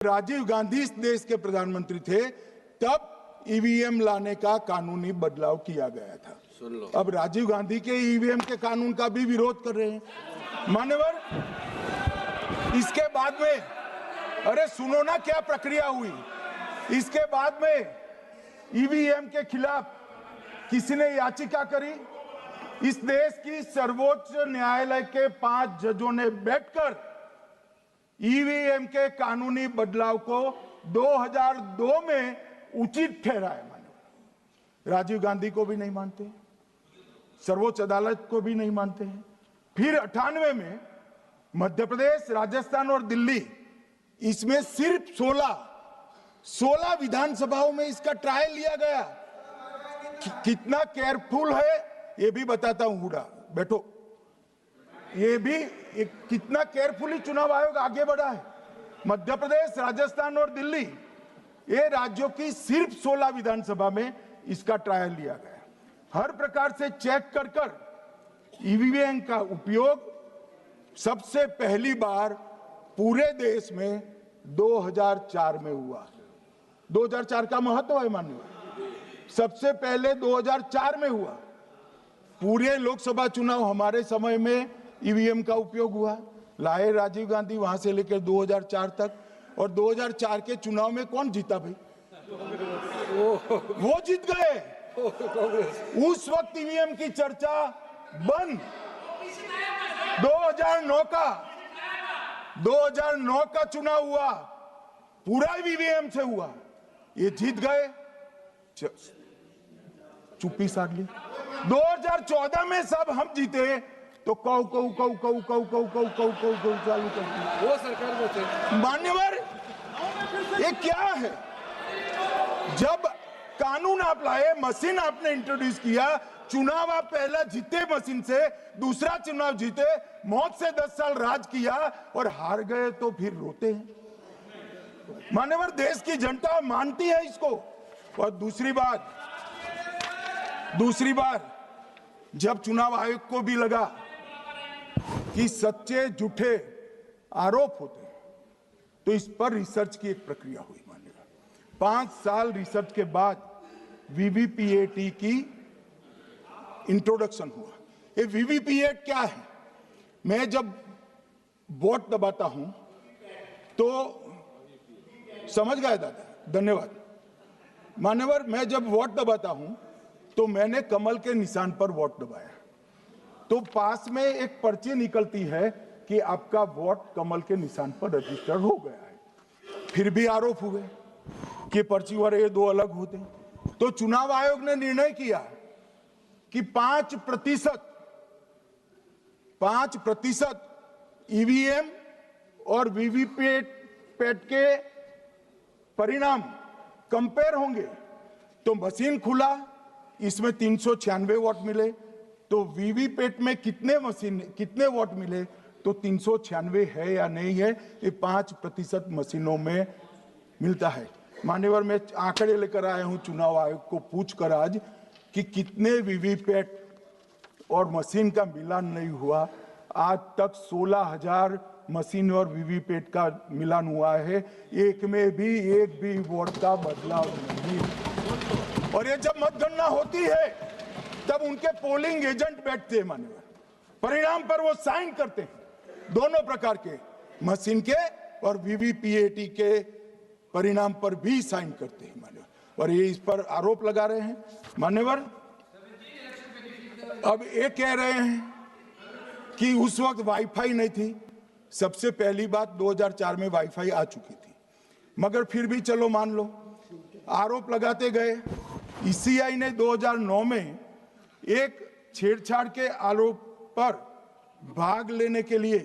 राजीव गांधी इस देश के प्रधानमंत्री थे तब ईवीएम लाने का कानूनी बदलाव किया गया था। अब राजीव गांधी के ईवीएम के कानून का भी विरोध कर रहे हैं मान्यवर। इसके बाद में अरे सुनो ना क्या प्रक्रिया हुई। इसके बाद में ईवीएम के खिलाफ किसी ने याचिका करी। इस देश की सर्वोच्च न्यायालय के 5 जजों ने बैठकर ईवीएम के कानूनी बदलाव को 2002 में उचित ठहराया। मानो राजीव गांधी को भी नहीं मानते, सर्वोच्च अदालत को भी नहीं मानते हैं। फिर 98 में मध्य प्रदेश, राजस्थान और दिल्ली, इसमें सिर्फ 16 विधानसभाओं में इसका ट्रायल लिया गया। कितना केयरफुल है ये भी बताता हूं। हुडा बैठो। ये भी कितना केयरफुली चुनाव आयोग आगे बढ़ा है। मध्य प्रदेश, राजस्थान और दिल्ली, ये राज्यों की सिर्फ 16 विधानसभा में इसका ट्रायल लिया गया। हर प्रकार से चेक कर ईवीएम का उपयोग सबसे पहली बार पूरे देश में 2004 में हुआ। 2004 का महत्व है माननीय। सबसे पहले 2004 में हुआ। पूरे लोकसभा चुनाव हमारे समय में ईवीएम का उपयोग हुआ। लाए राजीव गांधी वहां से लेकर 2004 तक। और 2004 के चुनाव में कौन जीता भाई? वो जीत गए। उस वक्त ईवीएम की चर्चा बंद। 2009 का चुनाव हुआ, पूरा ईवीएम से हुआ। ये जीत गए। चुप्पी साध ली। 2014 में सब हम जीते तो कौ चालू कर दी। वो सरकार में थे मान्यवर। ये क्या है? जब कानून आप लाए, मशीन आपने इंट्रोड्यूस किया, चुनाव आप पहला जीते मशीन से, दूसरा चुनाव जीते, मौत से 10 साल राज किया और हार गए तो फिर रोते हैं। मान्यवर, देश की जनता मानती है इसको। और दूसरी बात जब चुनाव आयोग को भी लगा कि सच्चे झूठे आरोप होते हैं तो इस पर रिसर्च की एक प्रक्रिया हुई। मानिएगा 5 साल रिसर्च के बाद वीवीपीएटी की इंट्रोडक्शन हुआ। ये वीवीपीएटी क्या है? मैं जब वोट दबाता हूं तो समझ गए दादा, धन्यवाद मान्यवर। मैं जब वोट दबाता हूं तो मैंने कमल के निशान पर वोट दबाया तो पास में एक पर्ची निकलती है कि आपका वोट कमल के निशान पर रजिस्टर हो गया है। फिर भी आरोप हुए कि पर्ची वाले ये 2 अलग होते। तो चुनाव आयोग ने निर्णय किया कि 5% ईवीएम और वीवीपैट के परिणाम कंपेयर होंगे। तो मशीन खुला, इसमें 396 वोट मिले। तो वीवीपैट में कितने वोट मिले तो 396 है या नहीं है, ये 5% मशीनों में मिलता है। मान्यवर, मैं आंकड़े लेकर आया हूं चुनाव आयोग को पूछकर आज कि कितने वीवीपैट और मशीन का मिलान नहीं हुआ। आज तक 16,000 मशीन और वीवीपैट का मिलान हुआ है। एक भी वोट का बदलाव नहीं। और ये जब मतगणना होती है तब उनके पोलिंग एजेंट बैठते हैं मान्यवर, परिणाम पर वो साइन करते हैं। दोनों प्रकार के, मशीन के और वीवीपीएटी के परिणाम पर भी साइन करते हैं मान्यवर। और ये इस पर आरोप लगा रहे हैं मान्यवर। अब ये कह रहे हैं कि उस वक्त वाईफाई नहीं थी। सबसे पहली बात 2004 में वाईफाई आ चुकी थी, मगर फिर भी चलो मान लो, आरोप लगाते गए। ईसीआई ने 2009 में एक छेड़छाड़ के आरोप पर भाग लेने के लिए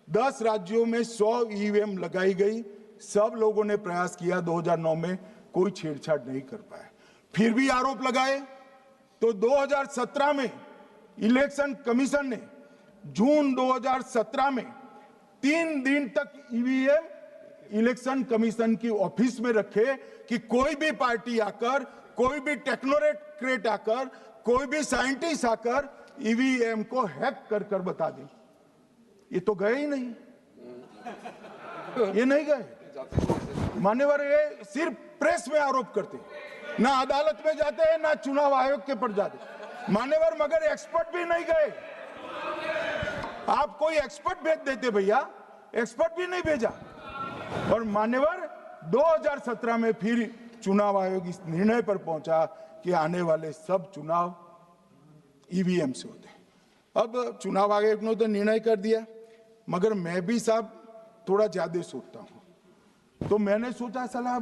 10 राज्यों में 100 ईवीएम लगाई गई। सब लोगों ने प्रयास किया, 2009 में कोई छेड़छाड़ नहीं कर पाया। फिर भी आरोप लगाए तो 2017 में इलेक्शन कमीशन ने जून 2017 में 3 दिन तक ईवीएम इलेक्शन कमीशन की ऑफिस में रखे कि कोई भी पार्टी आकर, कोई भी टेक्नोक्रेट आकर, कोई भी साइंटिस्ट आकर ईवीएम को हैक कर बता दे। ये तो गए ही नहीं, ये नहीं गए। मान्यवर ये सिर्फ प्रेस में आरोप करते हैं, ना अदालत में जाते हैं ना चुनाव आयोग के पर जाते हैं। मान्यवर मगर एक्सपर्ट भी नहीं गए। आप कोई एक्सपर्ट भेज देते भैया, एक्सपर्ट भी नहीं भेजा। और मान्यवर 2017 में फिर चुनाव आयोग इस निर्णय पर पहुंचा कि आने वाले सब चुनाव ईवीएम से होते हैं। अब चुनाव आयोग ने तो निर्णय कर दिया, मगर मैं भी साहब थोड़ा ज्यादा सोचता हूं। तो मैंने सोचा साला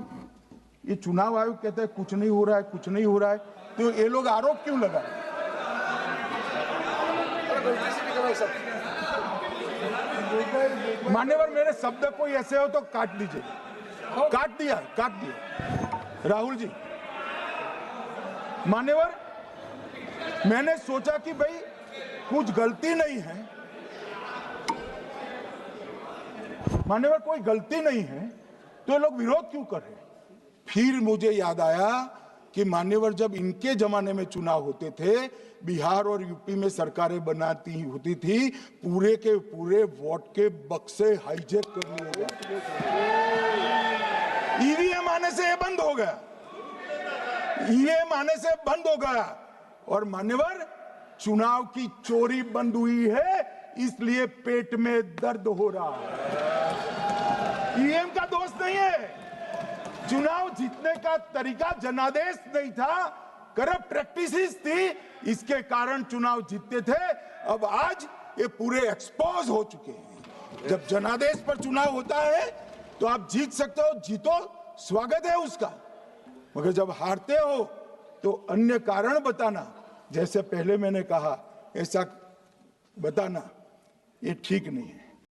ये चुनाव आयोग कहता है कुछ नहीं हो रहा है, कुछ नहीं हो रहा है, तो ये लोग आरोप क्यों लगा रहे हैं? मान्यवर मेरे शब्द कोई ऐसे हो तो काट दीजिए। काट दिया राहुल जी। मान्यवर मैंने सोचा कि भाई कुछ गलती नहीं है, मान्यवर कोई गलती नहीं है, तो ये लोग विरोध क्यों कर रहे हैं? फिर मुझे याद आया कि मान्यवर जब इनके जमाने में चुनाव होते थे, बिहार और यूपी में सरकारें बनाती होती थी, पूरे के पूरे वोट के बक्से हाईजैक कर लिए जाते। ईवीएम आने से ये बंद हो गया, ईवीएम आने से बंद हो गया। और मान्यवर चुनाव की चोरी बंद हुई है, इसलिए पेट में दर्द हो रहा है। ईवीएम का दोष नहीं है, चुनाव जीतने का तरीका जनादेश नहीं था, करप्ट प्रैक्टिसेस थी, इसके कारण चुनाव जीतते थे। अब आज ये पूरे एक्सपोज हो चुके हैं। जब जनादेश पर चुनाव होता है तो आप जीत सकते हो, जीतो, स्वागत है उसका, मगर जब हारते हो तो अन्य कारण बताना, जैसे पहले मैंने कहा, ऐसा बताना ये ठीक नहीं है।